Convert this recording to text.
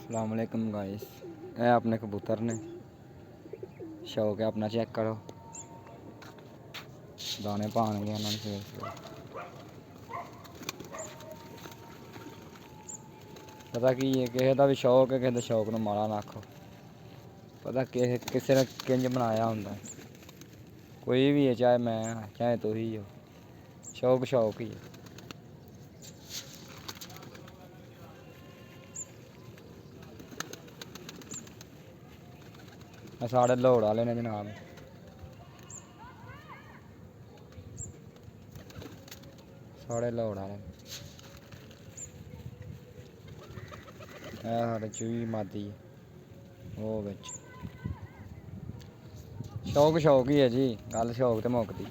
अस्सलाम वालेकुम गाइस। ये अपने कबूतर ने शौक है अपना, चेक करो दाने पाएंगे उन्होंने सवेरे सवेरे। पता की है किसी का भी शौक है, किसी के शौक को माड़ा ना आखो। पता किसी ने किंज बनाया होंगे, कोई भी है, चाहे मैं चाहे तू ही हो, शौक शौक ही है। साढ़े लाहौर वाले ने जनाब, साढ़े लाहौर वाले साढ़े चूही मादी वो बिच शौक शौक ही है जी, गल शौक तो मुकदी।